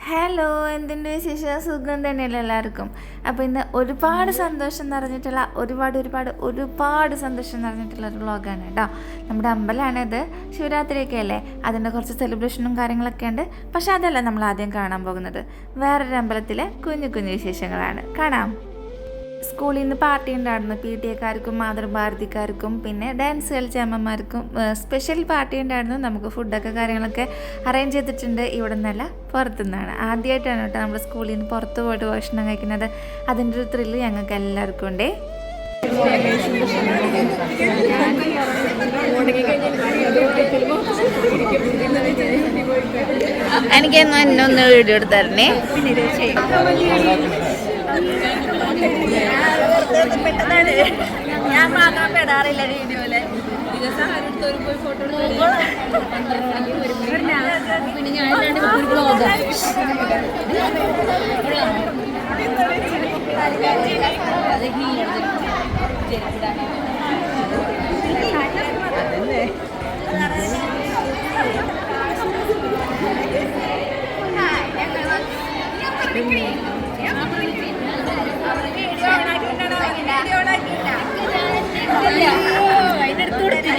Hello, എന്തിൻ്റെ വിശേഷം? സുഖം തന്നെയല്ലേ എല്ലാവർക്കും? അപ്പോൾ ഇന്ന് ഒരുപാട് സന്തോഷം നിറഞ്ഞിട്ടുള്ള ഒരുപാട് സന്തോഷം നിറഞ്ഞിട്ടുള്ള ഒരു വ്ളോഗാണ് കേട്ടോ. നമ്മുടെ അമ്പലമാണിത്. ശിവരാത്രിയൊക്കെ അല്ലേ, അതിൻ്റെ കുറച്ച് സെലിബ്രേഷനും കാര്യങ്ങളൊക്കെ ഉണ്ട്. പക്ഷെ അതല്ല നമ്മൾ ആദ്യം കാണാൻ പോകുന്നത്. വേറൊരു അമ്പലത്തിലെ കുഞ്ഞു വിശേഷങ്ങളാണ്. കാണാം. സ്കൂളിൽ നിന്ന് പാർട്ടി ഉണ്ടായിരുന്നു. PTA കാർക്കും മാതൃഭാരതിക്കാർക്കും പിന്നെ ഡാൻസ് കളിച്ച അമ്മമാർക്കും സ്പെഷ്യൽ പാർട്ടി ഉണ്ടായിരുന്നു. നമുക്ക് ഫുഡൊക്കെ കാര്യങ്ങളൊക്കെ അറേഞ്ച് ചെയ്തിട്ടുണ്ട്. ഇവിടെ നിന്നല്ല, പുറത്തുനിന്നാണ്. ആദ്യമായിട്ടാണ് കേട്ടോ നമ്മൾ സ്കൂളിൽ നിന്ന് പുറത്ത് പോയിട്ട് ഭക്ഷണം കഴിക്കുന്നത്. അതിൻ്റെ ഒരു ത്രില്ല് ഞങ്ങൾക്ക് എല്ലാവർക്കും ഉണ്ട്. എനിക്കൊന്നും എന്നൊന്ന് വീഡിയോ എടുത്തായിരുന്നേ. ഞാൻ മാത്രം പെടാറില്ല വീഡിയോയില്. പിന്നെ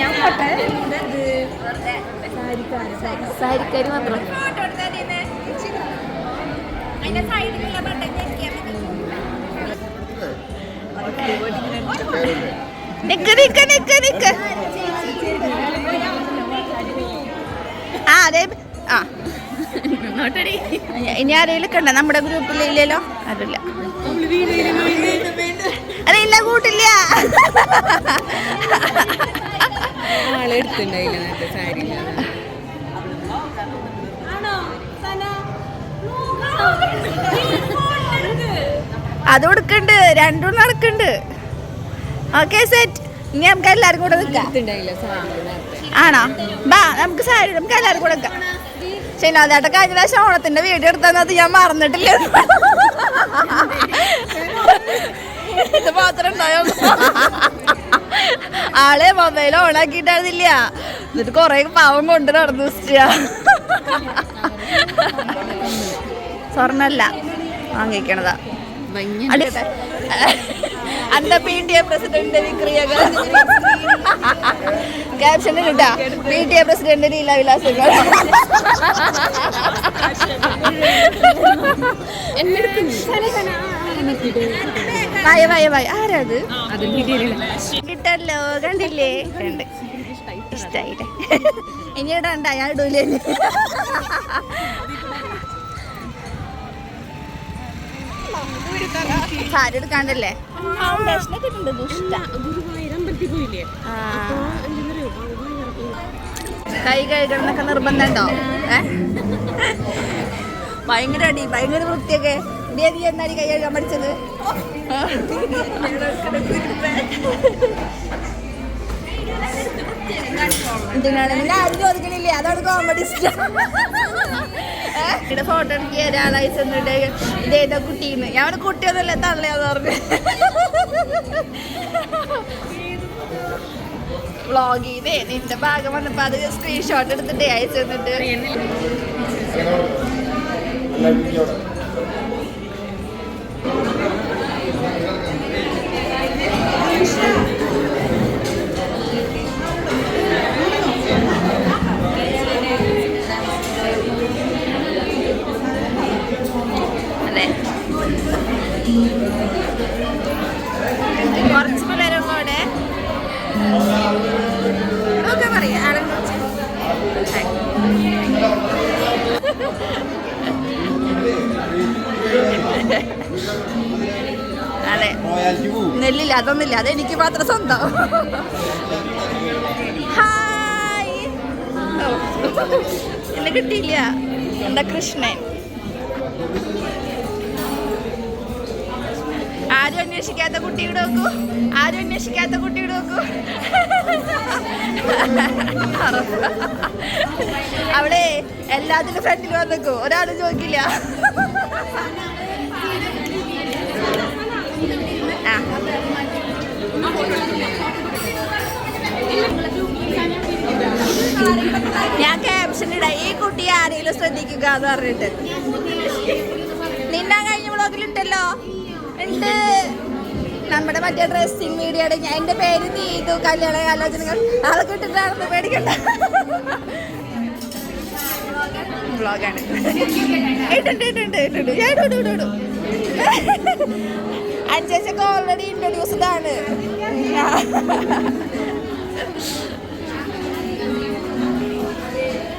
ഞാൻ സാരിക്കാരി മാത്രം ഇനി ആരെങ്കിലും കണ്ട നമ്മുടെ ഗ്രൂപ്പിലില്ലല്ലോ? അതില്ല, അതില്ല, കൂട്ടില്ല. അത് കൊടുക്കണ്ട്, രണ്ടും നടക്കണ്ട്. Okay, set. ഇനി നമുക്ക് എല്ലാവരും കൂടെ നിൽക്കാം. ആണോ? ബാ, നമുക്ക് സാരി, നമുക്ക് എല്ലാവരും കൂടെ നിൽക്കാം. ശരി, അതേട്ട കഴിഞ്ഞ പ്രാവശ്യം ഓണത്തിന്റെ വീഡിയോ എടുത്തത് ഞാൻ മറന്നിട്ടില്ല. ഇത് മാത്രം ഉണ്ടായോ? ആളെ മൊബൈൽ ഓണാക്കിയിട്ടായിരുന്നില്ല. എന്നിട്ട് കൊറേ പാവം കൊണ്ട് നടന്നു. സ്വർണ്ണല്ല വാങ്ങിക്കണതാ. അന്റെ PTA പ്രസിഡന്റ് വിക്രിയകൾ ക്യാപ്ഷൻ കിട്ടാ. PTA പ്രസിഡന്റ് ലീലാവിലാസങ്ങൾ. ആരാത്? കിട്ടല്ലോ, കണ്ടില്ലേ? കണ്ട് ഇഷ്ടായില്ലേ? ഇനി ഇടണ്ട, ഞാൻ ഇടൂലേ. സാരി എടുക്കാണ്ടല്ലേ? ഫൗണ്ടേഷനൊക്കെ ഉണ്ട്. കൈ കഴുകണമെന്നൊക്കെ നിർബന്ധമുണ്ടോ? ഭയങ്കര അടി, ഭയങ്കര വൃത്തിയൊക്കെ. എന്നാടി കൈ കഴുകാൻ പഠിച്ചത്? ആരും ചോദിക്കണില്ലേ? അതാണ് കോമഡി. ഇവിടെ ഫോട്ടോ എടുക്കിയ ഒരാളായി ചെന്നിട്ട് ഇതേതാ കുട്ടീന്ന്. ഞാൻ അവിടെ കുട്ടിയൊന്നുമല്ല, തള്ളയാന്ന് പറഞ്ഞു. വ്ളോഗ് ചെയ്തേ നിന്റെ ഭാഗം വന്നപ്പോ അത് സ്ക്രീൻഷോട്ട് എടുത്തിട്ട് അയച്ചു തന്നിട്ട്. കുറച്ച് പിള്ളേരും കൂടെ ഒക്കെ പറയാ. അതെ, നെല്ലില്ല, അതൊന്നുമില്ല, അതെനിക്ക് മാത്രം സ്വന്തം. ഹായ്, എന്നെ കിട്ടിയില്ല. എന്താ കൃഷ്ണൻ? ആരും അന്വേഷിക്കാത്ത കുട്ടി ഇവിടെ നോക്കൂ. ആരും അന്വേഷിക്കാത്ത കുട്ടി ഇവിടെ നോക്കൂ. അവിടെ എല്ലാത്തിനും ഫ്രണ്ടിൽ വന്നേക്കൂ, ഒരാളും ചോദിക്കില്ല. ഞാൻ ക്യാപ്ഷൻ ഇടാം, ഈ കുട്ടിയെ ആരെങ്കിലും ശ്രദ്ധിക്കുക എന്ന് പറഞ്ഞിട്ട്. വ്ളോഗിലുണ്ടല്ലോ ഉണ്ട്. നമ്മുടെ മറ്റേ ഡ്രസ്സിങ് വീഡിയോയുടെ എൻ്റെ പേര് നീതു, കല്യാണ ആലോചനകൾ അതൊക്കെ ഇട്ടിട്ടാണെന്ന് പേടിക്കണ്ട. വ്ളോഗാണ്. അച്ഛനൊക്കെ ഓൾറെഡി ഇൻട്രൊഡ്യൂസ്ഡ് ആണ്.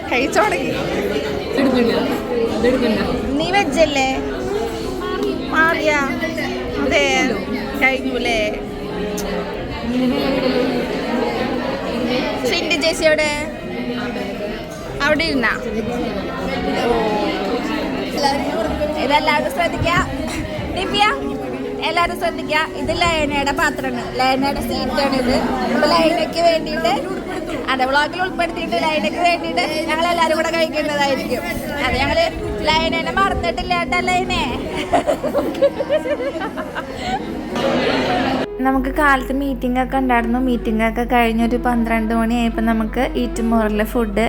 കഴിച്ചു തുടങ്ങി. നീ വെജല്ലേ? മാറിയ അതെ കഴിഞ്ഞൂലേ? സിൻഡി ചേച്ചിയോടെ അവിടെ ഇരുന്ന ഇതെല്ലാവരും ശ്രദ്ധിക്ക. ദിവ്യ എല്ലാവരും ശ്രദ്ധിക്കുക. ഇത് ലയനയുടെ പാത്രമാണ്, ലയനയുടെ സീറ്റാണ് ഇത്. നമ്മൾ ലയനയ്ക്ക് വേണ്ടിയിട്ട് അതെ വ്ളോഗിൽ ഉൾപ്പെടുത്തിയിട്ട് ലയനയ്ക്ക് വേണ്ടിയിട്ട് ഞങ്ങൾ എല്ലാവരും കൂടെ കഴിക്കേണ്ടതായിരിക്കും. അത് ഞങ്ങൾ ലയനേനെ മറന്നിട്ടില്ല കേട്ടോ. ലയനെ നമുക്ക് കാലത്ത് മീറ്റിംഗ് ഒക്കെ ഉണ്ടായിരുന്നു. മീറ്റിംഗ് ഒക്കെ കഴിഞ്ഞൊരു 12 മണിയായപ്പോൾ നമുക്ക് ഈറ്റ് മോറിൽ ഫുഡ്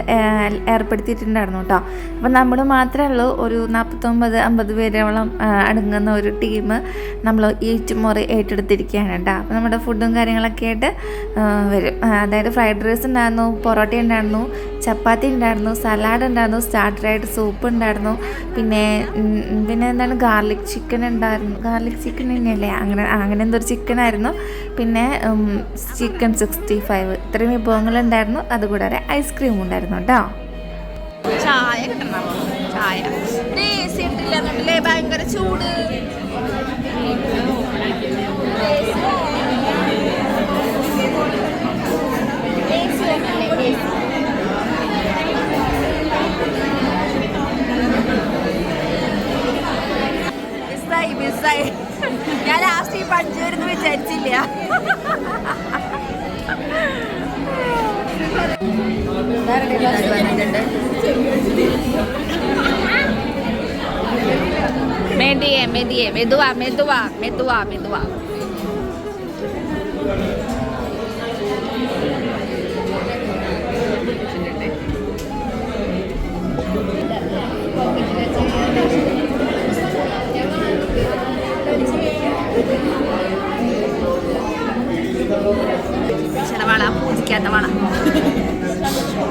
ഏർപ്പെടുത്തിയിട്ടുണ്ടായിരുന്നു കേട്ടോ. അപ്പോൾ നമ്മൾ മാത്രമേ ഉള്ളൂ, ഒരു 49-50 പേരോളം അടങ്ങുന്ന ഒരു ടീം നമ്മൾ ഈറ്റ് മോറ് ഏറ്റെടുത്തിരിക്കുകയാണ് കേട്ടോ. അപ്പോൾ നമ്മുടെ ഫുഡും കാര്യങ്ങളൊക്കെ ആയിട്ട് വരും. അതായത് ഫ്രൈഡ് റൈസ് ഉണ്ടായിരുന്നു, പൊറോട്ട ഉണ്ടായിരുന്നു, ചപ്പാത്തി ഉണ്ടായിരുന്നു, സലാഡ് ഉണ്ടായിരുന്നു, സ്റ്റാർട്ടറായിട്ട് സൂപ്പ് ഉണ്ടായിരുന്നു, പിന്നെ എന്താണ് ഗാർലിക് ചിക്കൻ ഉണ്ടായിരുന്നു. ഗാർലിക് ചിക്കൻ തന്നെയല്ലേ, അങ്ങനെ എന്തൊരു ചിക്കൻ ആയിരുന്നു. പിന്നെ ചിക്കൻ 65 ഇത്രയും വിഭവങ്ങളുണ്ടായിരുന്നു. അതുകൂടാതെ ഐസ്ക്രീമും ഉണ്ടായിരുന്നു കേട്ടോ. ചായ കിട്ടണം. ചായ ഇട്ടില്ലേ, ഭയങ്കര ചൂട്. ഞാൻ ലാസ്റ്റ് ഈ പഞ്ച് വരുന്നു വിചാരിച്ചില്ല. മെതുവാ മെതുവാ മെതുവാ മെതുവാ. വള പൂജിക്കാത്ത വള.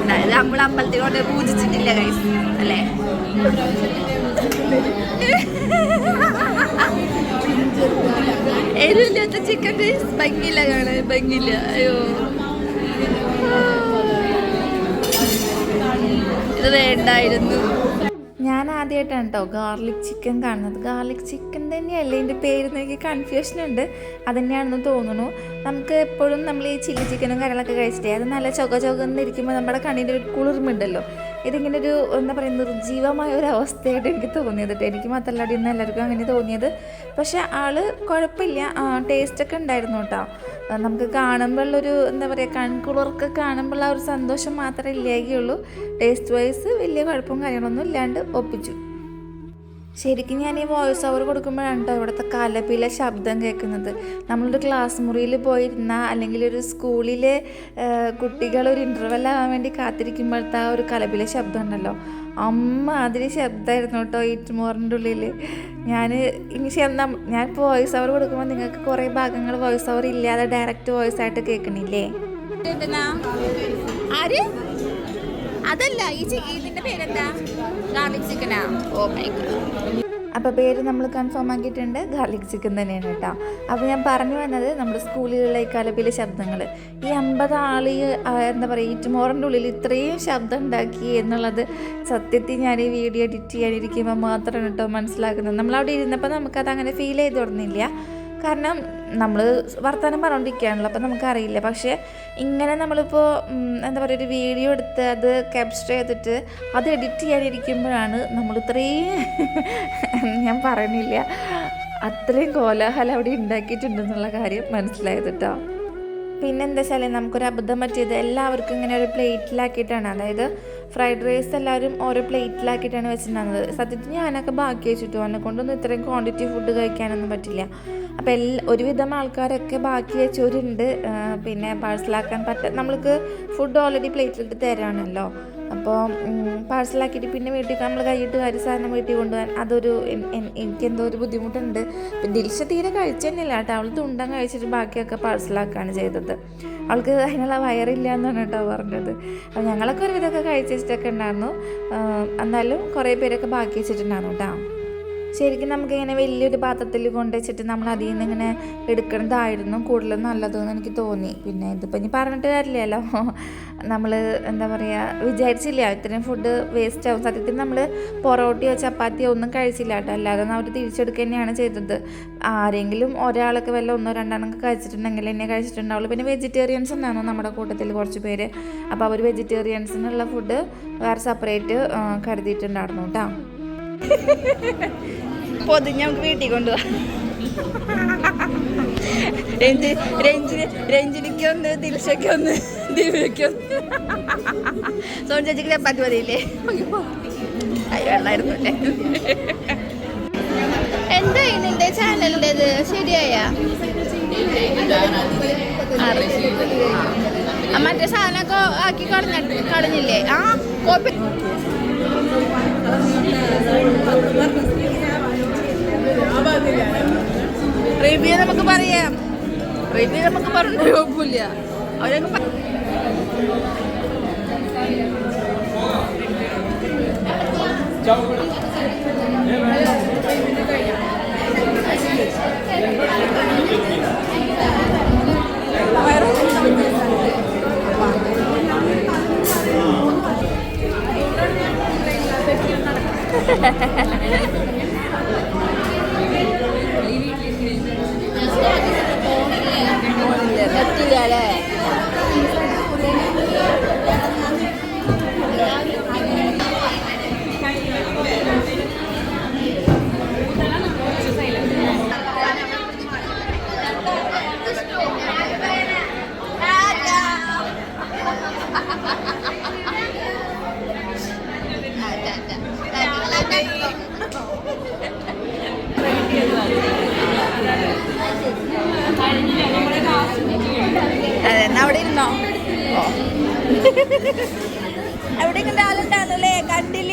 അതായത് നമ്മൾ അമ്പലത്തിൽ കൊണ്ട് പൂജിച്ചിട്ടില്ല ഗൈസ് അല്ലേ? എരിവില്ലാത്ത ചിക്കൻ ഗൈസ്. ഭംഗിയില്ല കാണാൻ, ഭംഗിയില്ല. അയ്യോ ഇത് വേണ്ടായിരുന്നു. ഞാൻ ആദ്യമായിട്ടാണ് കേട്ടോ ഗാർലിക് ചിക്കൻ കാണുന്നത്. ഗാർലിക് ചിക്കൻ തന്നെയല്ലേ ഇതിൻ്റെ പേരെന്ന് എനിക്ക് കൺഫ്യൂഷൻ ഉണ്ട്. അതുതന്നെയാണെന്ന് തോന്നുന്നു. നമുക്ക് എപ്പോഴും നമ്മൾ ഈ ചില്ലി ചിക്കനും കാര്യങ്ങളൊക്കെ കഴിച്ചിട്ടേ അത് നല്ല ചൊകന്നിരിക്കുമ്പോൾ നമ്മുടെ കണ്ണിൻ്റെ ഒരു കുളിർമുണ്ടല്ലോ. ഇതിങ്ങനെ ഒരു എന്താ പറയുക നിർജീവമായ ഒരു അവസ്ഥയായിട്ട് എനിക്ക് തോന്നിയത് കേട്ടോ. എനിക്ക് മാത്രമല്ല ഇന്ന് എല്ലാവർക്കും അങ്ങനെ തോന്നിയത്. പക്ഷേ ആള് കുഴപ്പമില്ല, ടേസ്റ്റൊക്കെ ഉണ്ടായിരുന്നു കേട്ടോ. നമുക്ക് കാണുമ്പോഴുള്ളൊരു എന്താ പറയുക കൺകുളിർക്ക് കാണുമ്പോൾ ആ ഒരു സന്തോഷം മാത്രമേ ഇല്ലാകുള്ളൂ. ടേസ്റ്റ് വൈസ് വലിയ കുഴപ്പവും കാര്യങ്ങളൊന്നും ഇല്ലാണ്ട് ഒപ്പിച്ചു. ശരിക്കും ഞാൻ ഈ വോയിസ് ഓവർ കൊടുക്കുമ്പോഴാണ് കേട്ടോ ഇവിടുത്തെ കലപില ശബ്ദം കേൾക്കുന്നത്. നമ്മളൊരു ക്ലാസ് മുറിയിൽ പോയിരുന്ന അല്ലെങ്കിൽ ഒരു സ്കൂളിൽ കുട്ടികൾ ഒരു ഇൻ്റർവെൽ ആവാൻ വേണ്ടി കാത്തിരിക്കുമ്പോഴത്തെ ആ ഒരു കലപില ശബ്ദം ഉണ്ടല്ലോ, അതിന് ശബ്ദമായിരുന്നു കേട്ടോ ഈറ്റ് മോറിൻ്റെ ഉള്ളിൽ. ഞാൻ വോയിസ് ഓവർ കൊടുക്കുമ്പോൾ നിങ്ങൾക്ക് കുറേ ഭാഗങ്ങൾ വോയിസ് ഓവർ ഇല്ലാതെ ഡയറക്റ്റ് വോയിസ് ആയിട്ട് കേൾക്കണില്ലേ? ആര് അതല്ല ഇതിന്റെ പേരെന്താ? ഗാർലിക് ചിക്കനാ? Oh my god. അപ്പോൾ പേര് നമ്മൾ കൺഫേം ആക്കിയിട്ടുണ്ട്, ഗാർലിക് ചിക്കൻ തന്നെയാണ് കേട്ടോ. അപ്പോൾ ഞാൻ പറഞ്ഞു വന്നത് നമ്മുടെ സ്കൂളിലുള്ള ഈ കലപിലെ ശബ്ദങ്ങൾ, ഈ 50 ആൾ എന്താ പറയുക ഈറ്റ് മോറിൻ്റെ ഉള്ളിൽ ഇത്രയും ശബ്ദം ഉണ്ടാക്കി എന്നുള്ളത് സത്യത്തിൽ ഞാൻ ഈ വീഡിയോ എഡിറ്റ് ചെയ്യാനിരിക്കുമ്പോൾ മാത്രമാണ് കേട്ടോ മനസ്സിലാക്കുന്നത്. നമ്മളവിടെ ഇരുന്നപ്പോൾ നമുക്കത് അങ്ങനെ ഫീൽ ചെയ്ത് തുടങ്ങില്ല. കാരണം നമ്മൾ വർത്തമാനം പറഞ്ഞുകൊണ്ടിരിക്കുകയാണല്ലോ, അപ്പം നമുക്കറിയില്ല. പക്ഷേ ഇങ്ങനെ നമ്മളിപ്പോൾ എന്താ പറയുക ഒരു വീഡിയോ എടുത്ത് അത് ക്യാപ്ചർ ചെയ്തിട്ട് അത് എഡിറ്റ് ചെയ്യാനിരിക്കുമ്പോഴാണ് നമ്മളിത്രയും ഞാൻ പറയുന്നില്ല അത്രയും കോലാഹലം അവിടെ ഉണ്ടാക്കിയിട്ടുണ്ടെന്നുള്ള കാര്യം മനസ്സിലായത് കേട്ടോ. പിന്നെന്താ വെച്ചാൽ നമുക്കൊരു അബദ്ധം പറ്റിയത് എല്ലാവർക്കും ഇങ്ങനെ ഒരു പ്ലേറ്റിലാക്കിയിട്ടാണ്, അതായത് ഫ്രൈഡ് റൈസ് എല്ലാവരും ഓരോ പ്ലേറ്റിലാക്കിയിട്ടാണ് വെച്ചിട്ടുണ്ടാകുന്നത്. സത്യത്തിൽ ഞാനൊക്കെ ബാക്കി വെച്ചിട്ടു, എന്നെ കൊണ്ടൊന്നും ഇത്രയും ക്വാണ്ടിറ്റി ഫുഡ് കഴിക്കാനൊന്നും പറ്റില്ല. അപ്പോൾ ഒരുവിധം ആൾക്കാരൊക്കെ ബാക്കി വെച്ചവരുണ്ട്. പിന്നെ പാഴ്സലാക്കാൻ നമ്മൾക്ക് ഫുഡ് ഓൾറെഡി പ്ലേറ്റിലിട്ട് തരാണല്ലോ. അപ്പോൾ അപ്പോൾ പാഴ്സലാക്കിയിട്ട് പിന്നെ വീട്ടിൽ നമ്മൾ കൈയിട്ട് കാര്യം സാധനം വീട്ടിൽ കൊണ്ടുപോകാൻ അതൊരു എനിക്കെന്തോ ഒരു ബുദ്ധിമുട്ടുണ്ട്. ഇപ്പം ദിൽഷ തീരെ കഴിച്ചു തന്നെയില്ല കേട്ടോ. അവൾ തുണ്ടൻ കഴിച്ചിട്ട് ബാക്കിയൊക്കെ പാഴ്സലാക്കുകയാണ് ചെയ്തത്. അവൾക്ക് അതിനുള്ള വയറില്ല എന്നാണ് കേട്ടോ പറഞ്ഞത്. അപ്പോൾ ഞങ്ങളൊക്കെ ഒരു വിധമൊക്കെ കഴിച്ച് വെച്ചിട്ടൊക്കെ ഉണ്ടായിരുന്നു. എന്നാലും കുറേ പേരൊക്കെ ബാക്കി വെച്ചിട്ടുണ്ടായിരുന്നു കേട്ടോ. ശരിക്കും നമുക്കിങ്ങനെ വലിയൊരു പാത്രത്തിൽ കൊണ്ടുവച്ചിട്ട് നമ്മൾ അതിൽ നിന്ന് ഇങ്ങനെ എടുക്കുന്നതായിരുന്നു കൂടുതലും നല്ലതെന്ന് എനിക്ക് തോന്നി. പിന്നെ ഇതിപ്പോൾ ഇനി പറഞ്ഞിട്ട് കാര്യമില്ലല്ലോ. നമ്മൾ എന്താ പറയുക വിചാരിച്ചില്ല ഇത്രയും ഫുഡ് വേസ്റ്റ് ആവും. സത്യത്തിൽ നമ്മൾ പൊറോട്ടയോ ചപ്പാത്തിയോ ഒന്നും കഴിച്ചില്ല കേട്ടോ. അല്ലാതെ അവർ തിരിച്ചെടുക്കുക തന്നെയാണ് ചെയ്തത്. ആരെങ്കിലും ഒരാളൊക്കെ വല്ല 1-2 കഴിച്ചിട്ടുണ്ടെങ്കിൽ എന്നെ കഴിച്ചിട്ടുണ്ടാവുള്ളൂ. പിന്നെ വെജിറ്റേറിയൻസ് ഉണ്ടായിരുന്നു നമ്മുടെ കൂട്ടത്തിൽ കുറച്ച് പേര്. അപ്പോൾ അവർ വെജിറ്റേറിയൻസിനുള്ള ഫുഡ് വേറെ സെപ്പറേറ്റ് കരുതിയിട്ടുണ്ടായിരുന്നു കേട്ടോ. പൊതിഞ്ഞ് നമുക്ക് വീട്ടിൽ കൊണ്ടുപോവാം. രഞ്ജിനിക്കൊന്ന്, ദിൽഷയ്ക്കൊന്ന്, ദിവ്യയ്ക്കൊന്ന്, സോൺ ചേച്ചിക്ക് ചപ്പാത്തി മതിയില്ലേ? വെള്ളമായിരുന്നു അല്ലേ? എന്തായി നിന്റെ ചാനലിൻ്റെത് ശരിയായ? മറ്റേ സാധനമൊക്കെ ആക്കി കളഞ്ഞില്ലേ? ആ കോപ്പി റിവ്യൂ നമുക്ക് പറയാം. റിവ്യൂ നമുക്ക് പറഞ്ഞ കുഴപ്പമില്ല. അവരൊക്കെ പറ്റില്ലേ? അതെ, അവിടെ ഇരുന്നോ? എവിടെ ഇങ്ങനെ ആളുണ്ടായിരുന്നല്ലേ? കണ്ടില്ല,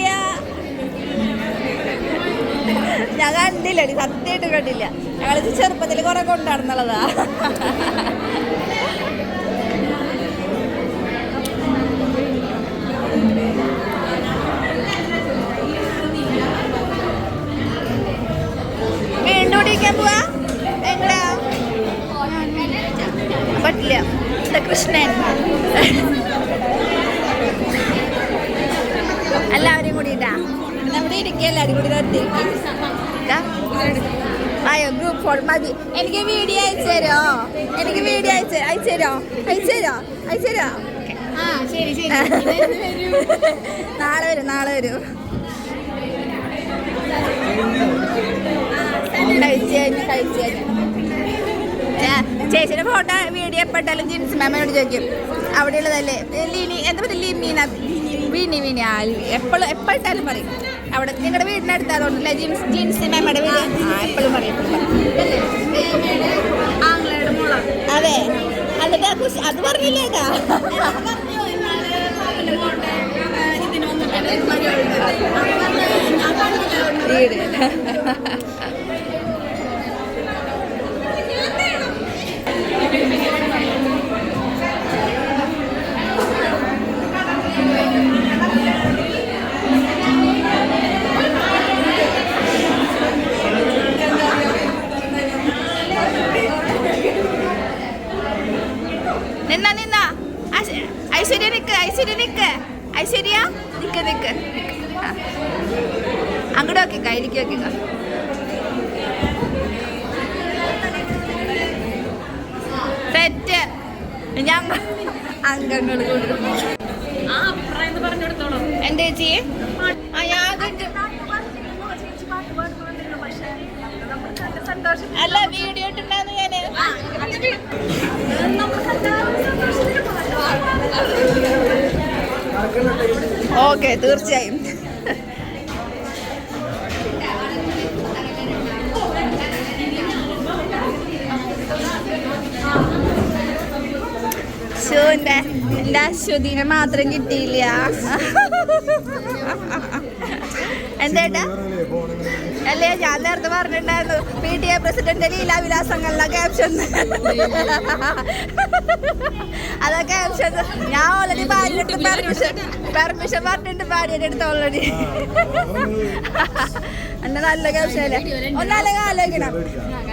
ഞാൻ കണ്ടില്ലടി, സത്യമായിട്ട് കണ്ടില്ല. ഞങ്ങളിത് ചെറുപ്പത്തിൽ കുറെ കൊണ്ടാടുന്നുള്ളതാ. വീണ്ടും ഓടിക്കാൻ പോവാ? എങ്ങടാ? പറ്റില്ല. കൃഷ്ണൻ എല്ലാവരും കൂടിയിട്ടാ നമ്മുടെ ഇരിക്കുക. എല്ലാവരും കൂടി അയ്യോ ഗ്രൂപ്പ് ഫോട്ടോ മതി. എനിക്ക് വീഡിയോ അയച്ചു തരോ? എനിക്ക് വീഡിയോ അയച്ചു തരോ? നാളെ വരും. കഴിച്ചു ചേച്ചിയുടെ ഫോട്ടോ വീഡിയോ എപ്പോഴാലും ജിൻസ് മാമയോട് ചോദിക്കും. അവിടെയുള്ളതല്ലേ എന്താ പറയുക, വീണി എപ്പോഴാലും പറയും. അവിടെ നിങ്ങളുടെ വീടിനടുത്താതുകൊണ്ടല്ലേ ജിൻസ് മാമയുടെ വീട്? എപ്പോഴും പറയും. അതെ, എന്നിട്ട് അത് പറഞ്ഞില്ലേക്കാ. വീട് നിന്ന ഐശ്വര്യ നിക്ക് അങ്ങോട്ട് നോക്കി കയ്യിലേക്ക് നോക്കിക്ക. തെറ്റ് ഞങ്ങൾ അംഗങ്ങൾ എന്താ ചേച്ചി? അല്ല വീഡിയോ ഇട്ടുണ്ടായിരുന്നു ഞാന്. ഓക്കെ, തീർച്ചയായും. എൻ്റെ അശ്വതിനെ മാത്രം കിട്ടിയില്ല. എന്തേട്ടാ അല്ലേ, ഞാൻ നേരത്തെ പറഞ്ഞിട്ടുണ്ടായിരുന്നു PTA പ്രസിഡന്റ് ലീലാവിലാസങ്ങളിലെ ക്യാപ്ഷൻ. അതാ ക്യാപ്ഷൻ. ഞാൻ ഓൾറെഡി ഭാര്യയുടെ പെർമിഷൻ പറഞ്ഞിട്ടുണ്ട്, ഭാര്യയുടെ അടുത്ത് ഓൾറെഡി. എന്നെ നല്ല ക്യാപ്ഷൻ അല്ലേ, ഒന്നാലും ആലോചിക്കണം.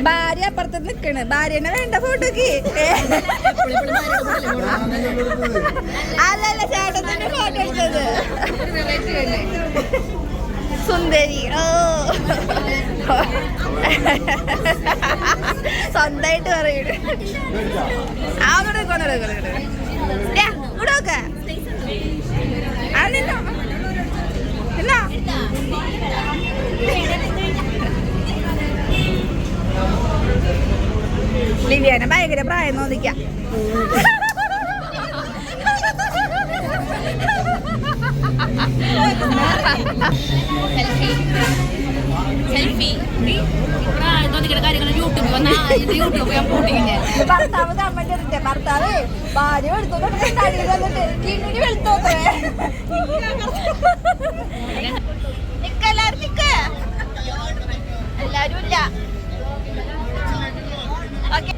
ഭാര്യ അപ്പുറത്ത് നിക്കണ്, ഭാര്യനെ വേണ്ട ഫോട്ടോക്ക്. അല്ലല്ല, ചേട്ടൻ തന്നെ ഫോട്ടോ എടുത്തത്. സുന്ദരി. ഓ, സ്വന്തമായിട്ട് പറയൂ. അവിടെ കൊണ്ടുവരൊക്കെ ലിവിയാനെ ഭയങ്കര പ്രായം തോന്നിക്കാം. ഭർത്താവ് കമന്റ് എടുത്തേ, ഭർത്താവ് ഭാര്യ എടുത്തോട്ട് കിങ്ങിണി വെളുത്തോത്രേ. എല്ലാരും എല്ലാരും ഇല്ല. ഓക്കെ,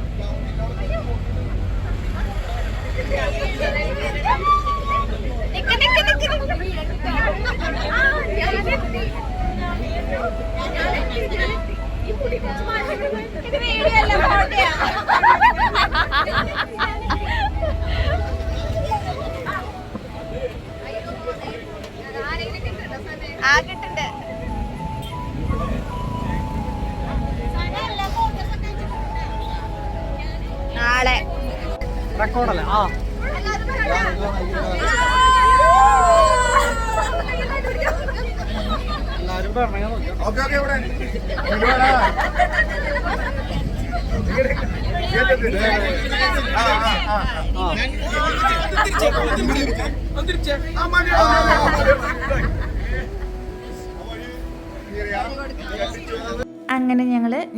ആകിട്ടുണ്ട്. നാളെ റെക്കോർഡല്ലേ? ആ എല്ലാരും പറഞ്ഞ അങ്ങനെ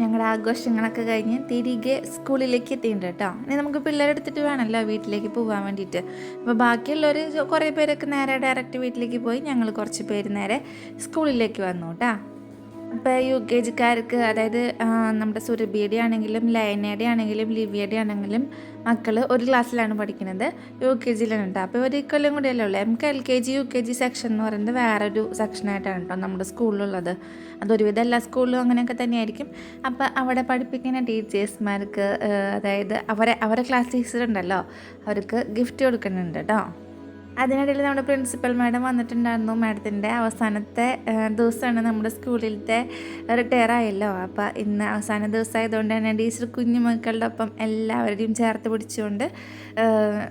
ഞങ്ങളുടെ ആഘോഷങ്ങളൊക്കെ കഴിഞ്ഞ് തിരികെ സ്കൂളിലേക്ക് എത്തിയിട്ടുണ്ട് കേട്ടോ. ഇനി നമുക്ക് പിള്ളേരെടുത്തിട്ട് വേണമല്ലോ വീട്ടിലേക്ക് പോകാൻ വേണ്ടിയിട്ട്. അപ്പോൾ ബാക്കിയുള്ളവർ കുറേ പേരൊക്കെ നേരെ ഡയറക്റ്റ് വീട്ടിലേക്ക് പോയി, ഞങ്ങൾ കുറച്ച് പേര് നേരെ സ്കൂളിലേക്ക് വന്നു കേട്ടോ. ഇപ്പോൾ UKG-കാർക്ക്, അതായത് നമ്മുടെ സുരഭിയുടെ ആണെങ്കിലും ലയനയുടെ ആണെങ്കിലും ലിവിയുടെ ആണെങ്കിലും മക്കൾ ഒരു ക്ലാസ്സിലാണ് പഠിക്കുന്നത്, UKG-യിലാണ് കേട്ടോ. അപ്പോൾ ഒരു കൊല്ലം കൂടിയല്ലേ ഉള്ളൂ. നമുക്ക് LKG UKG സെക്ഷൻ എന്ന് പറയുന്നത് വേറൊരു സെക്ഷനായിട്ടാണ് കേട്ടോ നമ്മുടെ സ്കൂളിലുള്ളത്. അതൊരുവിധം എല്ലാ സ്കൂളിലും അങ്ങനെയൊക്കെ തന്നെയായിരിക്കും. അപ്പോൾ അവിടെ പഠിപ്പിക്കുന്ന ടീച്ചേഴ്സ്മാർക്ക്, അതായത് അവരെ ക്ലാസ് ടീച്ചറുണ്ടല്ലോ, അവർക്ക് ഗിഫ്റ്റ് കൊടുക്കുന്നുണ്ട് കേട്ടോ. അതിനിടയിൽ നമ്മുടെ പ്രിൻസിപ്പൽ മാഡം വന്നിട്ടുണ്ടായിരുന്നു. മാഡത്തിൻ്റെ അവസാനത്തെ ദിവസമാണ് നമ്മുടെ സ്കൂളിലത്തെ റിട്ടയർ ആയല്ലോ. അപ്പോൾ ഇന്ന് അവസാന ദിവസമായതുകൊണ്ട് തന്നെ ടീച്ചർ കുഞ്ഞുമക്കളുടെ ഒപ്പം എല്ലാവരുടെയും ചേർത്ത് പിടിച്ചുകൊണ്ട്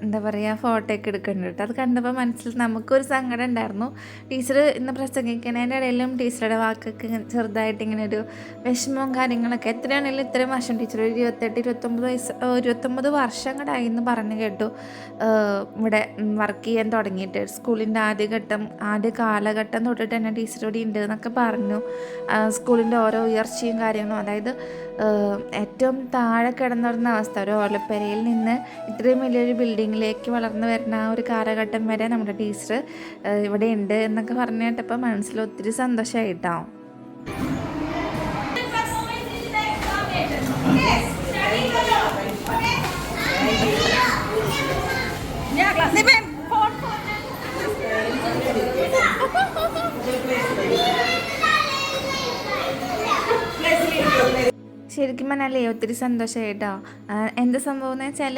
എന്താ പറയുക ഫോട്ടോ ഒക്കെ എടുക്കുന്നുണ്ട് കേട്ടോ. അത് കണ്ടപ്പോൾ മനസ്സിൽ നമുക്കൊരു സങ്കടം ഉണ്ടായിരുന്നു. ടീച്ചർ ഇന്ന് പ്രസംഗിക്കുന്നതിൻ്റെ ഇടയിലും ടീച്ചറുടെ വാക്കൊക്കെ ചെറുതായിട്ട് ഇങ്ങനെ ഒരു വിഷമവും കാര്യങ്ങളൊക്കെ. എത്രയാണെങ്കിലും ഇത്രയും വർഷം ടീച്ചർ 29 വർഷം കൂടായി എന്ന് പറഞ്ഞു കേട്ടു ഇവിടെ വർക്ക് ചെയ്യാൻ തുടങ്ങിയിട്ട്. സ്കൂളിൻ്റെ ആദ്യ കാലഘട്ടം തൊട്ടിട്ട് തന്നെ ടീച്ചറോട് ഉണ്ട് എന്നൊക്കെ പറഞ്ഞു. സ്കൂളിൻ്റെ ഓരോ ഉയർച്ചയും കാര്യങ്ങളും, അതായത് ഏറ്റവും താഴെ കിടന്നിരുന്ന അവസ്ഥ, ഒരു ഓലപ്പരയിൽ നിന്ന് ഇത്രയും വലിയൊരു ബിൽഡിങ്ങിലേക്ക് വളർന്നു വരുന്ന ആ ഒരു കാലഘട്ടം വരെ നമ്മുടെ ടീച്ചർ ഇവിടെ ഉണ്ട് എന്നൊക്കെ പറഞ്ഞു കേട്ടപ്പോൾ മനസ്സിൽ ഒത്തിരി സന്തോഷമായിട്ടോ. ശരിക്കും പറഞ്ഞാലേ ഒത്തിരി സന്തോഷമായിട്ടോ. എന്ത് സംഭവം എന്ന് വെച്ചാൽ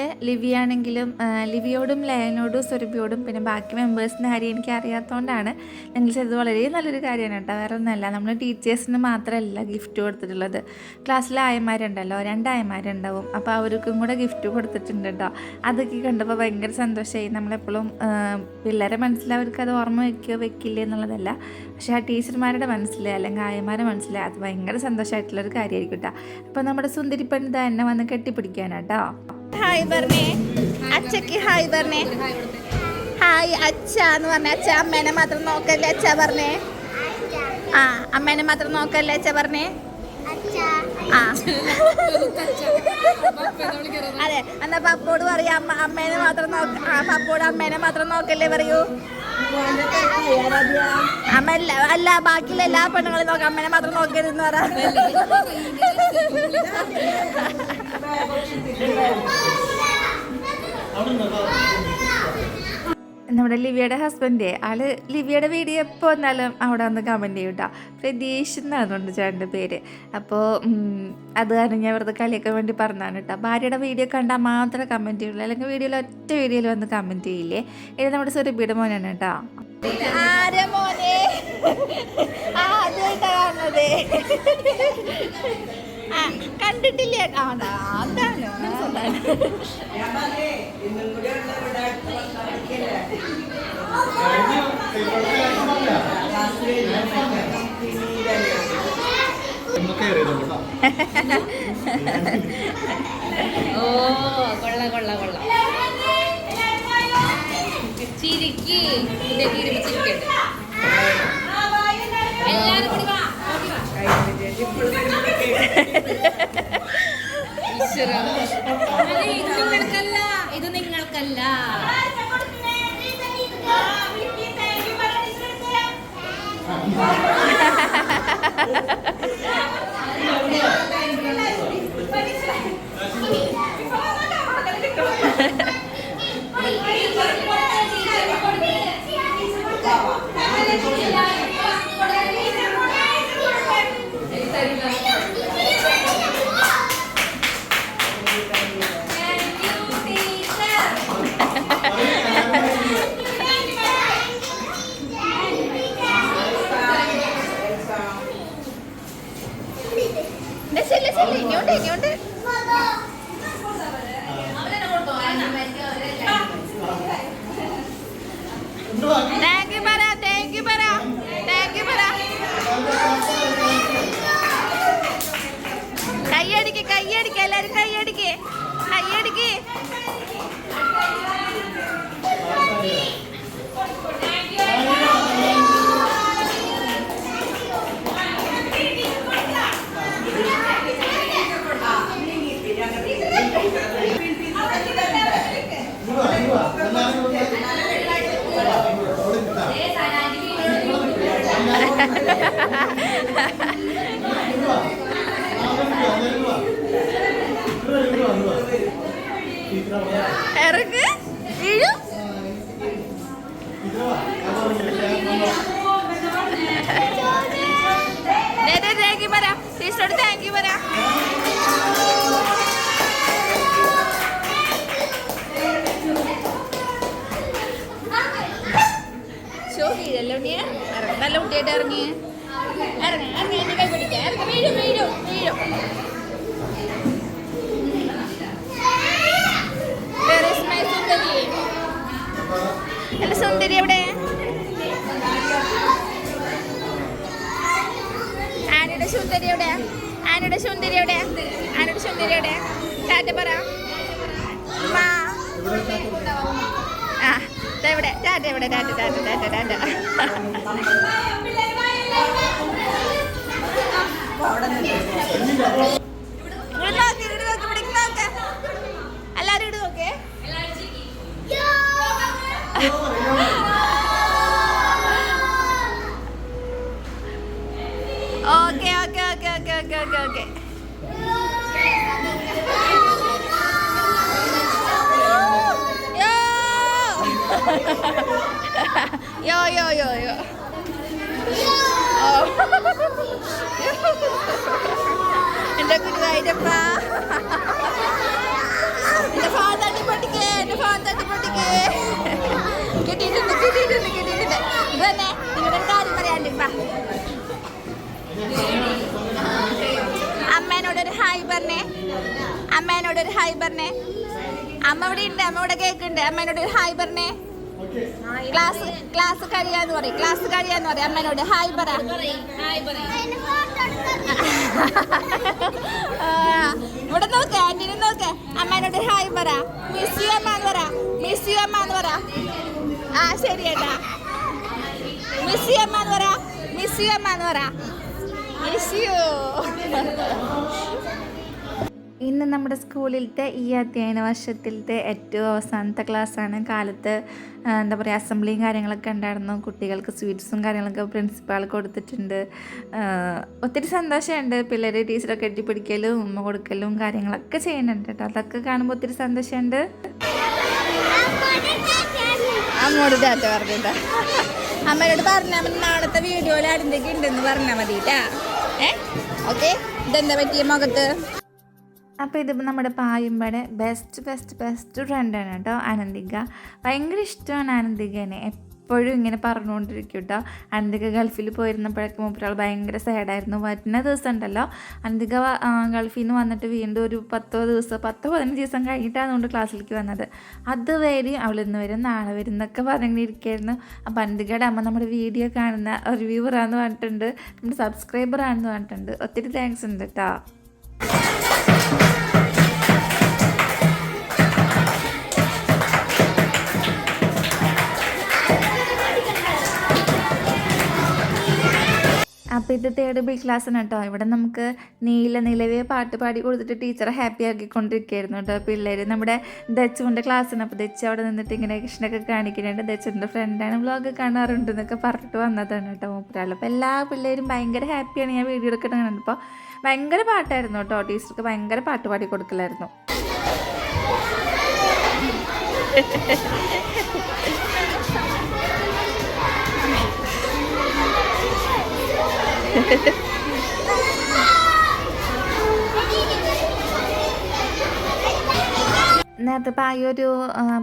ലിവിയോടും ലയനോടും സുരഭിയോടും പിന്നെ ബാക്കി മെമ്പേഴ്സിൻ്റെ കാര്യം എനിക്ക് അറിയാത്തതുകൊണ്ടാണ് ഞങ്ങൾ ചെയ്തത്. വളരെ നല്ലൊരു കാര്യമാണ് കേട്ടോ. വേറെ ഒന്നുമല്ല, നമ്മൾ ടീച്ചേഴ്സിന് മാത്രമല്ല ഗിഫ്റ്റ് കൊടുത്തിട്ടുള്ളത്. ക്ലാസ്സിലെ ആയമാരുണ്ടല്ലോ, 2 ആയമാരുണ്ടാവും, അപ്പോൾ അവർക്കും കൂടെ ഗിഫ്റ്റ് കൊടുത്തിട്ടുണ്ട് കേട്ടോ. അതൊക്കെ കണ്ടപ്പോൾ ഭയങ്കര സന്തോഷമായി. നമ്മളെപ്പോഴും പിള്ളേരെ മനസ്സിൽ അവർക്ക് അത് ഓർമ്മ വെക്കില്ലേ എന്നുള്ളതല്ല, പക്ഷേ ആ ടീച്ചർമാരുടെ മനസ്സിൽ അല്ലെങ്കിൽ ആയമാരുടെ മനസ്സിൽ അത് ഭയങ്കര സന്തോഷമായിട്ടുള്ളൊരു കാര്യമായിരിക്കും കേട്ടോ. അപ്പോൾ നമ്മുടെ സുന്ദരി പെണ്ണ് തന്നെ വന്ന് കെട്ടിപ്പിടിക്കാനാട്ടോ. ഹായ് പറഞ്ഞേ, അച്ഛക്ക് ഹായ് പറഞ്ഞേ. ഹായ് അച്ഛ എന്ന് പറഞ്ഞേ. അച്ഛ അമ്മേനെ മാത്രം നോക്കല്ലേ അച്ഛ പറഞ്ഞേ. ആ, അമ്മേനെ മാത്രം നോക്കല്ലേ അച്ഛ പറഞ്ഞേ. ആ അതെ, എന്നാ പപ്പോട് പറയാ അമ്മേനെ മാത്രം പപ്പോട് അമ്മേനെ മാത്രം നോക്കല്ലേ പറയൂ. അമ്മ അല്ല ബാക്കിയുള്ള എല്ലാ പെണ്ണുങ്ങളും നോക്കാം, അമ്മേനെ മാത്രം നോക്കരുതെന്ന് പറ. നമ്മുടെ ലിവിയുടെ ഹസ്ബൻഡ് ആള് ലിവിയുടെ വീഡിയോ എപ്പോൾ വന്നാലും അവിടെ വന്ന് കമൻറ്റ് ചെയ്യും കേട്ടോ. പ്രതീഷ് എന്നാണ് ചേട്ടൻ്റെ പേര്. അപ്പോൾ അത് കാരണം ഞാൻ വെറുതെ കളിയൊക്കെ വേണ്ടി പറഞ്ഞതാണ് കേട്ടോ. ഭാര്യയുടെ വീഡിയോ കണ്ടാൽ മാത്രമേ കമൻറ്റ് ചെയ്യുള്ളൂ, അല്ലെങ്കിൽ വീഡിയോയിൽ ഒറ്റ വീഡിയോയിൽ വന്ന് കമൻറ്റ് ചെയ്യില്ലേ. ഇത് നമ്മുടെ സുരഭിയുടെ മോനാണ് കേട്ടോ. ആരെ മോനെ ആദ്യമായിട്ടാ കാണുന്നത്? കണ്ടിട്ടില്ലേ? അതാണ് ഓ കൊള്ള കൊള്ള കൊള്ള ചിരിക്ക് ചിരിക്കട്ടെ എല്ലാരും കൂടി വാ. ഇത് നിങ്ങൾക്കല്ല, ഇത് നിങ്ങൾക്കല്ല. ഇങ്ങോട്ട് താങ്ക് യു പറ, താങ്ക് യു പറ, താങ്ക് യു പറ. കയ്യടിക്ക് കയ്യടിക്ക്, എല്ലാരും കയ്യടിക്ക് കയ്യടിക്ക്. ഇറങ്ങ് വീഴും. താങ്ക് യു പറ, ടീച്ചറോട് താങ്ക് യു പറ. ഷോ വീഴല്ലോ ഉണ്ണിയെ. ഇറങ്ങി, നല്ല കുട്ടിയായിട്ട് ഇറങ്ങി ഇറങ്ങി ഇറങ്ങി എന്റെ കൈ പിടിക്കാം. ഇറങ്ങി വീഴും വീഴും വീഴും. അല്ല സുന്ദരി എവിടെ? ആനയുടെ സുന്ദരി എവിടെ? ആനയുടെ സുന്ദരി എവിടെ? ആനയുടെ സുന്ദരി എവിടെ? ടാറ്റ പറ. ആ എവിടെ? ടാറ്റ എവിടെ? ടാറ്റ ടാറ്റ ടാറ്റ ടാറ്റ. എല്ലാരും ഇട് നോക്കേ. Okay okay okay okay okay okay okay. യോ യോ യോ യോ. എന്റെ കുരുവായിരപ്പ, എന്റെ ഫോൺ തട്ടി പൊട്ടിക്കേ, എന്റെ ഫോൺ തട്ടി പൊട്ടിക്കേ. കിട്ടിയിട്ടുണ്ട് കിട്ടിയിട്ടുണ്ട് കിട്ടിയിട്ടുണ്ട്. ഇത് തന്നെ നിങ്ങളുടെ കാര്യം പറയാണ്ട്. അമ്മേനോടൊരു ഹായ് പറഞ്ഞേ, അമ്മേനോടൊരു ഹായ് പറഞ്ഞേ. അമ്മ ഇവിടെ ഉണ്ട്, അമ്മ ഇവിടെ കേൾക്കുന്നുണ്ട്. അമ്മേനോടൊരു ഹായ് പറഞ്ഞേ. ക്ലാസ് കഴിയാന്ന് പറയും, ക്ലാസ് കഴിയാന്ന് പറയും. അമ്മേനോട് ഹായ് പറ. ഇവിടെ നോക്ക്, ആന്റിനെ നോക്ക്. അമ്മേനോട് ഹായ് പറ. മിസ് യു അമ്മ എന്ന് പറ, മിസ് യു അമ്മ എന്ന് പറ. ആ ശരി ഏട്ടാ. മിസ് യു അമ്മ എന്ന് പറ, മിസ് യു അമ്മ എന്ന് പറ. Miss you. ഇന്ന് നമ്മുടെ സ്കൂളിലത്തെ ഈ അധ്യയന വർഷത്തിലത്തെ ഏറ്റവും അവസാനത്തെ ക്ലാസ്സാണ്. കാലത്ത് എന്താ പറയുക, അസംബ്ലിയും കാര്യങ്ങളൊക്കെ ഉണ്ടായിരുന്നു. കുട്ടികൾക്ക് സ്വീറ്റ്സും കാര്യങ്ങളൊക്കെ പ്രിൻസിപ്പാൾ കൊടുത്തിട്ടുണ്ട്. ഒത്തിരി സന്തോഷമുണ്ട്. പിള്ളേർ ടീച്ചറൊക്കെ കെട്ടിപ്പിടിക്കലും ഉമ്മ കൊടുക്കലും കാര്യങ്ങളൊക്കെ ചെയ്യുന്നുണ്ട് കേട്ടോ. അതൊക്കെ കാണുമ്പോൾ ഒത്തിരി സന്തോഷമുണ്ട്. അമ്മോട് ടാറ്റ പറഞ്ഞിട്ടാ. അമ്മയോട് പറഞ്ഞാൽ മതി നാളത്തെ വീഡിയോയിൽ അടുത്തേക്ക് ഉണ്ടെന്ന് പറഞ്ഞാൽ മതി കേട്ടാ. ഓക്കെ. ഇതെന്താ പറ്റിയ മുഖത്ത്? അപ്പോൾ ഇത് നമ്മുടെ പായുമ്പടെ ബെസ്റ്റ് ഫ്രണ്ടാണ് കേട്ടോ അനന്തിക. ഭയങ്കര ഇഷ്ടമാണ് അനന്തികനെ. എപ്പോഴും ഇങ്ങനെ പറഞ്ഞുകൊണ്ടിരിക്കും കേട്ടോ. അനന്തിക ഗൾഫിൽ പോയിരുന്നപ്പോഴൊക്കെ മൂപ്പരാൾ ഭയങ്കര സാഡായിരുന്നു. വരുന്ന ദിവസം ഉണ്ടല്ലോ, അനന്തിക ഗൾഫിൽ നിന്ന് വന്നിട്ട് വീണ്ടും ഒരു 10-15 ദിവസം കഴിഞ്ഞിട്ടാണ് കൊണ്ട് ക്ലാസ്സിലേക്ക് വന്നത്. അതുവരെ അവൾ ഇന്ന് വരും നാളെ വരും എന്നൊക്കെ പറഞ്ഞിരിക്കുകയായിരുന്നു. അപ്പോൾ അനന്തികയുടെ അമ്മ നമ്മുടെ വീഡിയോ കാണുന്ന ഒരു വ്യൂവറാണെന്ന് പറഞ്ഞിട്ടുണ്ട്, നമ്മുടെ സബ്സ്ക്രൈബറാണെന്ന് പറഞ്ഞിട്ടുണ്ട്. ഒത്തിരി താങ്ക്സ് ഉണ്ട് കേട്ടോ. അപ്പോൾ ഇത് 3rd B ക്ലാസ്സിന് കേട്ടോ. ഇവിടെ നമുക്ക് നിലവേ പാട്ട് പാടി കൊടുത്തിട്ട് ടീച്ചറെ ഹാപ്പി ആക്കിക്കൊണ്ടിരിക്കുകയായിരുന്നു കേട്ടോ പിള്ളേർ. നമ്മുടെ ദച്ചുവിൻ്റെ ക്ലാസ്സിന്. അപ്പോൾ ദച്ചു അവിടെ നിന്നിട്ട് ഇങ്ങനെ കൃഷ്ണൊക്കെ കാണിക്കുന്നുണ്ട്. ദച്ചുവിൻ്റെ ഫ്രണ്ടാണ്, വ്ളോഗ് കാണാറുണ്ട് എന്നൊക്കെ പറഞ്ഞിട്ട് വന്നതാണ് കേട്ടോ മൂപ്പരാൾ. അപ്പോൾ എല്ലാ പിള്ളേരും ഭയങ്കര ഹാപ്പിയാണ്. ഞാൻ വീഡിയോ എടുക്കണം കണ്ടപ്പോൾ ഭയങ്കര പാട്ടായിരുന്നു കേട്ടോ. ടീച്ചർക്ക് ഭയങ്കര പാട്ട് പാടി കൊടുക്കലായിരുന്നു. നേരത്തെ ഇപ്പോൾ ഈ ഒരു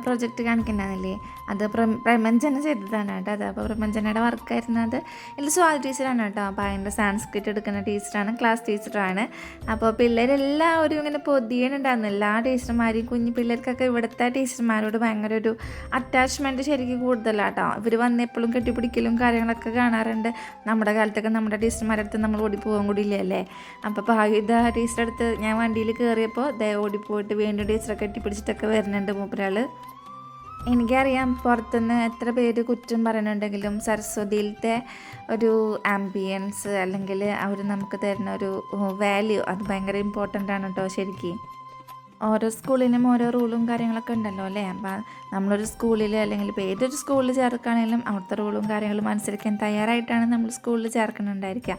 പ്രൊജക്റ്റ് കാണിക്കണ്ടായിരുന്നില്ലേ, അത് പ്രമഞ്ജന ചെയ്തതാണ് കേട്ടോ. അത് അപ്പോൾ പ്രമഞ്ജനയുടെ വർക്കായിരുന്നത് ഇതിൽ സ്വാതി ടീച്ചറാണ് കേട്ടോ. അപ്പോൾ അതിൻ്റെ സാൻസ്ക്രിറ്റ് എടുക്കുന്ന ടീച്ചറാണ്, ക്ലാസ് ടീച്ചറാണ്. അപ്പോൾ പിള്ളേരെല്ലാവരും ഇങ്ങനെ പൊതിയനുണ്ടായിരുന്നു. എല്ലാ ടീച്ചർമാരെയും കുഞ്ഞു പിള്ളേർക്കൊക്കെ ഇവിടുത്തെ ടീച്ചർമാരോട് ഭയങ്കര ഒരു അറ്റാച്ച്മെൻറ്റ് ശരിക്കും കൂടുതലാണ് കേട്ടോ. ഇവർ വന്നെപ്പോഴും കെട്ടിപ്പിടിക്കലും കാര്യങ്ങളൊക്കെ കാണാറുണ്ട്. നമ്മുടെ കാലത്തൊക്കെ നമ്മുടെ ടീച്ചർമാരുടെ അടുത്ത് നമ്മൾ ഓടിപ്പോകാൻ കൂടി ഇല്ലല്ലേ. അപ്പോൾ പായുധ ടീച്ചറുടെ അടുത്ത് ഞാൻ വണ്ടിയിൽ കയറിയപ്പോൾ ഓടിപ്പോയിട്ട് വീണ്ടും ടീച്ചറെ കെട്ടിപ്പിടിച്ചിട്ടൊക്കെ വരുന്നുണ്ട് മൂപ്പരാൾ. എനിക്കറിയാം പുറത്തുനിന്ന് എത്ര പേര് കുറ്റം പറയുന്നുണ്ടെങ്കിലും സരസ്വതിയിലത്തെ ഒരു ആംബിയൻസ് അല്ലെങ്കിൽ അവർ നമുക്ക് തരുന്ന ഒരു വാല്യൂ അത് ഭയങ്കര ഇമ്പോർട്ടൻ്റ് ആണ് കേട്ടോ ശരിക്കും. ഓരോ സ്കൂളിനും ഓരോ റൂളും കാര്യങ്ങളൊക്കെ ഉണ്ടല്ലോ അല്ലേ. അപ്പം നമ്മളൊരു സ്കൂളിൽ അല്ലെങ്കിൽ ഇപ്പോൾ ഏതൊരു സ്കൂളിൽ ചേർക്കുകയാണെങ്കിലും അവിടുത്തെ റൂളും കാര്യങ്ങളും അനുസരിക്കാൻ തയ്യാറായിട്ടാണ് നമ്മൾ സ്കൂളിൽ ചേർക്കുന്നുണ്ടായിരിക്കുക.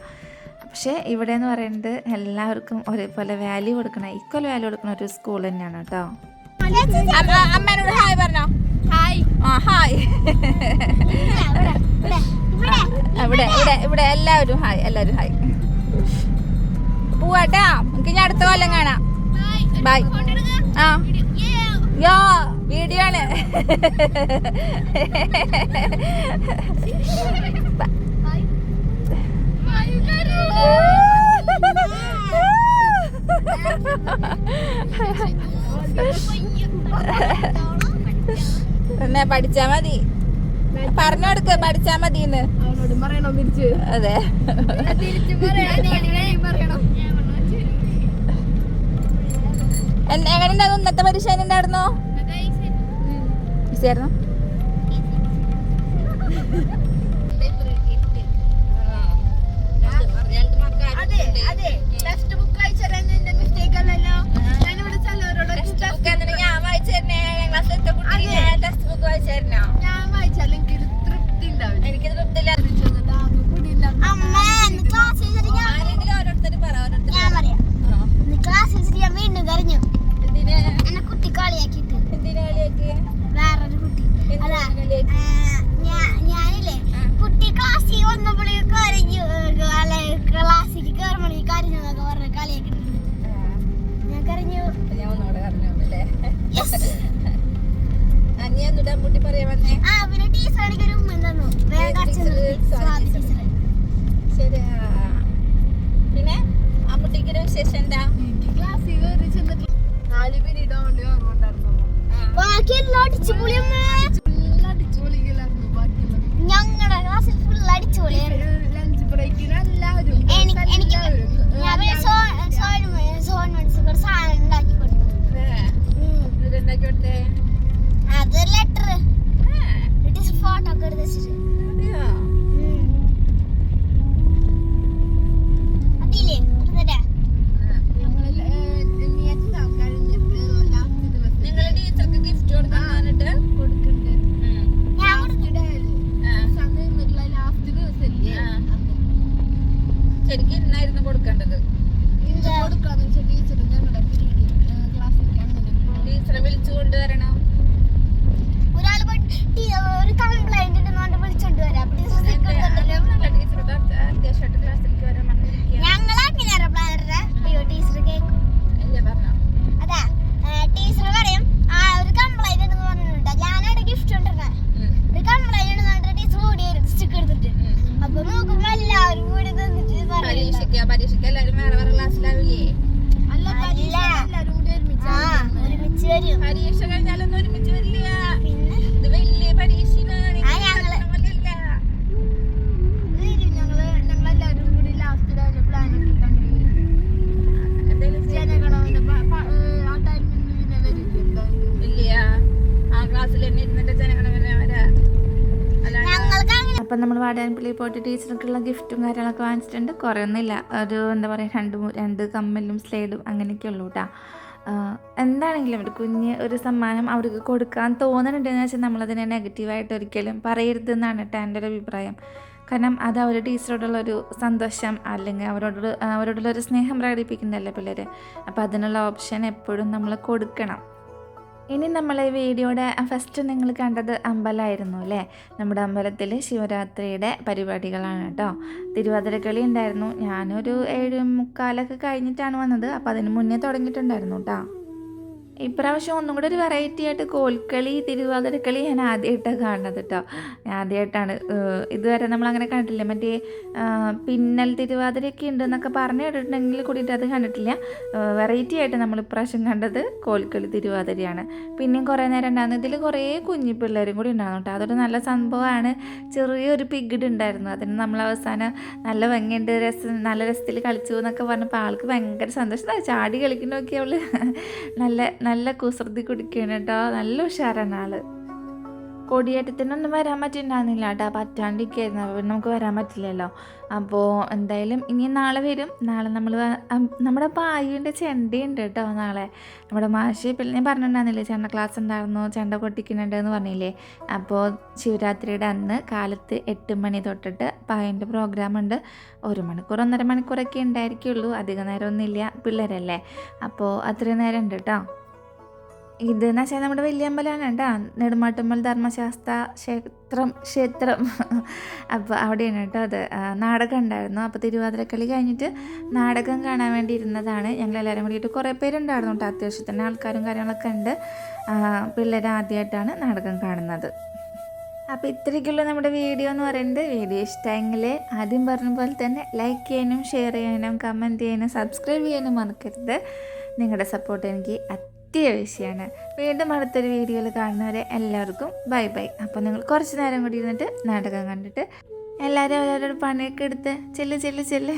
പക്ഷേ ഇവിടെ എന്ന് പറയുന്നത് എല്ലാവർക്കും ഒരേപോലെ വാല്യൂ കൊടുക്കണം, ഈക്വൽ വാല്യൂ കൊടുക്കുന്ന ഒരു സ്കൂൾ തന്നെയാണ് കേട്ടോ. അമ്മേനോട് ഹായ് പറഞ്ഞോ. ഹായ്. ഹായ്. ഇവിടെ എല്ലാവരും ഹായ്. പോവാട്ടാ, നമുക്ക് ഞാൻ അടുത്ത കൊല്ലം കാണാം. ബൈ. യോ വീഡിയോ ആണ്. പഠിച്ചാ മതി, പറഞ്ഞു കൊടുക്ക, പഠിച്ചാ മതിന്ന്. അതെ. എങ്ങനെയുണ്ടായിരുന്നു ഇന്നത്തെ പരീക്ഷ? ഉണ്ടായിരുന്നോ? ഈസിയായിരുന്നോ? എനിക്ക് തൃപ്തില്ല. വേറൊരു കുട്ടി ഞാനില്ലേ കുട്ടി ക്ലാസ്സിൽ വന്നപ്പോഴേ കരഞ്ഞു, ക്ലാസ്സിൽ കയറുമ്പോൾ കരഞ്ഞു പറഞ്ഞ കളിയാക്കിട്ടുണ്ട്. ഞാൻ കരഞ്ഞു. പിന്നെ ടീച്ചർ എനിക്കൊരു ഉമ്മ തന്നു. പിന്നെ അമ്മൂട്ടിക്കൊരു വിശേഷം എന്താ? ക്ലാസ്സിൽ കയറി ചെന്നിട്ട് 4 പീരീഡ് ബാക്കി എല്ലാം അടിച്ചുപൊളി. ഞങ്ങളുടെ ക്ലാസ്സിൽ ഫുൾ അടിച്ചുപൊളിയായിരുന്നു. എനിക്ക് സാധനം ഉണ്ടാക്കി കൊടുത്തു. അത് ലെറ്റർ ഫോട്ടോ ഒക്കെ എടുത്ത് വെച്ചിട്ട് അതില്ലേ വേറെ വേറെ ക്ലാസ്സിലാവില്ലേ? അല്ല ഒരുമിച്ച് വരും. പരീക്ഷ കഴിഞ്ഞാലൊന്നും ഒരുമിച്ച് വരില്ല. പിന്നെ ഇത് വലിയ പരീക്ഷയാണ്. ഞങ്ങളെല്ലാരും കൂടി ലാസ്റ്റ് പ്ലാൻ ഇല്ല, ആ ക്ലാസ്സിൽ തന്നെ ഇരുന്നിട്ട് ജനഗണമന വരാ. അപ്പം നമ്മൾ വാടാനപ്പള്ളി പോയിട്ട് ടീച്ചർക്കുള്ള ഗിഫ്റ്റും കാര്യങ്ങളൊക്കെ വാങ്ങിച്ചിട്ടുണ്ട്. കുറേ ഒന്നുമില്ല, ഒരു എന്താ പറയുക, രണ്ട് കമ്മലും സ്ലേഡും അങ്ങനെയൊക്കെ ഉള്ളൂ കേട്ടോ. എന്താണെങ്കിലും ഒരു കുഞ്ഞ് ഒരു സമ്മാനം അവർക്ക് കൊടുക്കാൻ തോന്നുന്നുണ്ടെന്ന് വെച്ചാൽ നമ്മളതിനെ നെഗറ്റീവായിട്ട് ഒരിക്കലും പറയരുതെന്നാണ് കേട്ടോ എൻ്റെ ഒരു അഭിപ്രായം. കാരണം അത് അവർ ടീച്ചറോടുള്ളൊരു സന്തോഷം അല്ലെങ്കിൽ അവരോടുള്ളൊരു സ്നേഹം പ്രകടിപ്പിക്കുന്നതല്ലേ പിള്ളേർ. അപ്പോൾ അതിനുള്ള ഓപ്ഷൻ എപ്പോഴും നമ്മൾ കൊടുക്കണം. ഇനി നമ്മൾ ഈ വീഡിയോയുടെ ഫസ്റ്റ് നിങ്ങൾ കണ്ടത് അമ്പലമായിരുന്നു അല്ലേ. നമ്മുടെ അമ്പലത്തിൽ ശിവരാത്രിയുടെ പരിപാടികളാണ് കേട്ടോ. തിരുവാതിരക്കളി ഉണ്ടായിരുന്നു. ഞാനൊരു 7:45 കഴിഞ്ഞിട്ടാണ് വന്നത്. അപ്പോൾ അതിന് മുന്നേ തുടങ്ങിയിട്ടുണ്ടായിരുന്നു കേട്ടോ. ഇപ്രാവശ്യം ഒന്നും കൂടെ ഒരു വെറൈറ്റി ആയിട്ട് കോൽക്കളി തിരുവാതിരക്കളി ഞാൻ ആദ്യമായിട്ടാണ് കാണുന്നത് കേട്ടോ. ഞാൻ ആദ്യമായിട്ടാണ്, ഇതുവരെ നമ്മളങ്ങനെ കണ്ടിട്ടില്ല. മറ്റേ പിന്നൽ തിരുവാതിരയൊക്കെ ഉണ്ടെന്നൊക്കെ പറഞ്ഞു കേട്ടിട്ടുണ്ടെങ്കിൽ കൂടിയിട്ട് അത് കണ്ടിട്ടില്ല. വെറൈറ്റി ആയിട്ട് നമ്മൾ ഇപ്രാവശ്യം കണ്ടത് കോൽക്കളി തിരുവാതിരയാണ്. പിന്നെയും കുറേ നേരം ഉണ്ടായിരുന്നു. ഇതിൽ കുറേ കുഞ്ഞു പിള്ളേരും കൂടി ഉണ്ടായിരുന്നു കേട്ടോ. അതൊരു നല്ല സംഭവമാണ്. ചെറിയൊരു പിഗിഡ് ഉണ്ടായിരുന്നു. അതിന് നമ്മൾ അവസാനം നല്ല ഭംഗിയുണ്ട്, നല്ല രസത്തിൽ കളിച്ചു എന്നൊക്കെ പറഞ്ഞപ്പോൾ ആൾക്ക് ഭയങ്കര സന്തോഷം. ചാടി കളിക്കുന്നതൊക്കെ അവൾ നല്ല കുസൃതി കുടിക്കുകയാണ് കേട്ടോ. നല്ല ഉഷാറാണ് ആള്. കൊടിയേറ്റത്തിനൊന്നും വരാൻ പറ്റിയിട്ടുണ്ടായിരുന്നില്ല കേട്ടോ, പറ്റാണ്ടിരിക്കുകയായിരുന്നു. അപ്പോൾ നമുക്ക് വരാൻ പറ്റില്ലല്ലോ. അപ്പോൾ എന്തായാലും ഇനി നാളെ വരും. നാളെ നമ്മുടെ പായുവിൻ്റെ ചെണ്ടയുണ്ട് കേട്ടോ. നാളെ നമ്മുടെ മാഷ് ഞാൻ പറഞ്ഞിട്ടുണ്ടായിരുന്നില്ലേ, ചെണ്ട ക്ലാസ് ഉണ്ടായിരുന്നു, ചെണ്ട പൊട്ടിക്കുന്നുണ്ടെന്ന് പറഞ്ഞില്ലേ. അപ്പോൾ ശിവരാത്രിയുടെ അന്ന് കാലത്ത് 8 മണി തൊട്ടിട്ട് പായൻ്റെ പ്രോഗ്രാം ഉണ്ട്. 1 മണിക്കൂർ 1.5 മണിക്കൂറൊക്കെ ഉണ്ടായിരിക്കുള്ളൂ, അധികം നേരമൊന്നുമില്ല, പിള്ളേരല്ലേ. അപ്പോൾ അത്രയും നേരം ഉണ്ട് കേട്ടോ. ഇതെന്ന് വെച്ചാൽ നമ്മുടെ വലിയ അമ്പലമാണ് കേട്ടോ, നെടുമാട്ടുമ്മൽ ധർമ്മശാസ്ത്ര ക്ഷേത്രം. അപ്പോൾ അവിടെയാണ് കേട്ടോ അത്. നാടകം ഉണ്ടായിരുന്നു. അപ്പോൾ തിരുവാതിരക്കളി കഴിഞ്ഞിട്ട് നാടകം കാണാൻ വേണ്ടി ഇരുന്നതാണ്. ഞങ്ങളെല്ലാവരും കൂടിയിട്ട് കുറേ പേരുണ്ടായിരുന്നു കേട്ടോ. അത്യാവശ്യത്തിന് ആൾക്കാരും കാര്യങ്ങളൊക്കെ ഉണ്ട്. പിള്ളേർ ആദ്യമായിട്ടാണ് നാടകം കാണുന്നത്. അപ്പോൾ ഇത്രയ്ക്കുള്ള നമ്മുടെ വീഡിയോ എന്ന് പറയുന്നത്. വീഡിയോ ഇഷ്ടമെങ്കിൽ ആദ്യം പറഞ്ഞ പോലെ തന്നെ ലൈക്ക് ചെയ്യാനും ഷെയർ ചെയ്യാനും കമൻറ്റ് ചെയ്യാനും സബ്സ്ക്രൈബ് ചെയ്യാനും മറക്കരുത്. നിങ്ങളുടെ സപ്പോർട്ട് എനിക്ക് അത്യാവശ്യമാണ്. വീണ്ടും അടുത്തൊരു വീഡിയോയിൽ കാണുന്നവരെ എല്ലാവർക്കും ബൈ ബൈ. അപ്പോൾ നിങ്ങൾ കുറച്ച് നേരം കൂടി ഇരുന്നിട്ട് നാടകം കണ്ടിട്ട് എല്ലാവരും അവരവരുടെ പണിയൊക്കെ എടുത്ത് ചെല്ല്.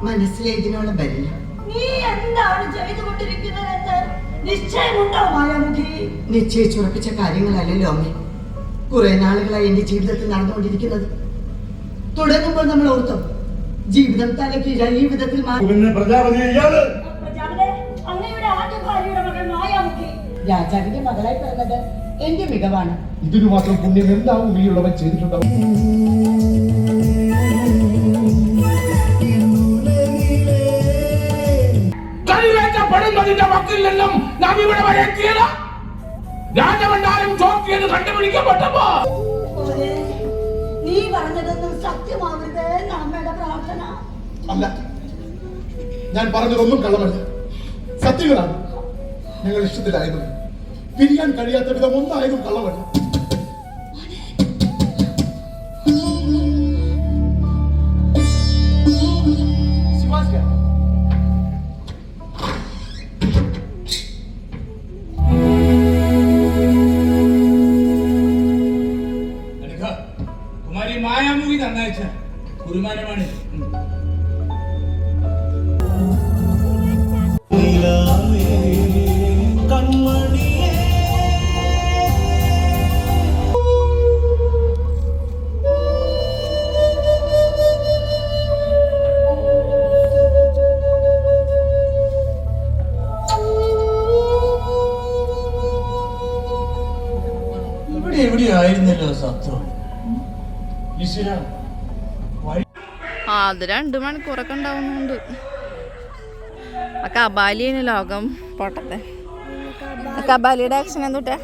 മനസ്സിലെ ഇതിനോളം വരില്ല. നീ എന്താണ് ചെയ്തുകൊണ്ടിരിക്കുന്നതെന്ന് നിശ്ചയമുണ്ടോ മായാമുഖി? നിശ്ചയിച്ചുറപ്പിച്ച കാര്യങ്ങളല്ലല്ലോ അമ്മേ കുറെ നാളുകളായി എന്റെ ജീവിതത്തിൽ നടന്നുകൊണ്ടിരിക്കുന്നത്. തുടങ്ങുമ്പോൾ നമ്മൾ ഓർത്തോ ജീവിതം തലക്കീഴായി ഈ വിധത്തിൽ രാജാവിന്റെ മകളായി പിറന്നത് എന്റെ മികവാണ്. ഇതിനു മാത്രം പുണ്യം എന്താവും ഈ ഉള്ളവൻ ചെയ്തിട്ടുണ്ടാവും. ും നാം ഇവിടെ വരെ എത്തിയത് രാജഭണ്ഡാരം ചോർത്തിയത് കണ്ടുപിടിക്കപ്പെട്ടപ്പോ നീ പറഞ്ഞതൊന്നും സത്യമാവരുത് നമ്മുടെ പ്രാർത്ഥന. അല്ല, ഞാൻ പറഞ്ഞതൊന്നും കള്ളമല്ല, സത്യങ്ങളാണ്. ഞങ്ങൾ ഇഷ്ടത്തിലായതും പിരിയാൻ കഴിയാത്ത വിധം ഒന്നായതും കള്ളമല്ല. കുമാരി മായാമുഖി തന്നയച്ച കുരുമാനമാണ്. ചത്തു. ഈശ്വരാ, അത് 2 മണിക്കൂറൊക്കെ ഉണ്ടാവുന്നുണ്ട്. ആ കബാലിയാണ് ലോകം പോട്ടത്തെ. കബാലിയുടെ ആക്ഷൻ എന്തുട്ടാ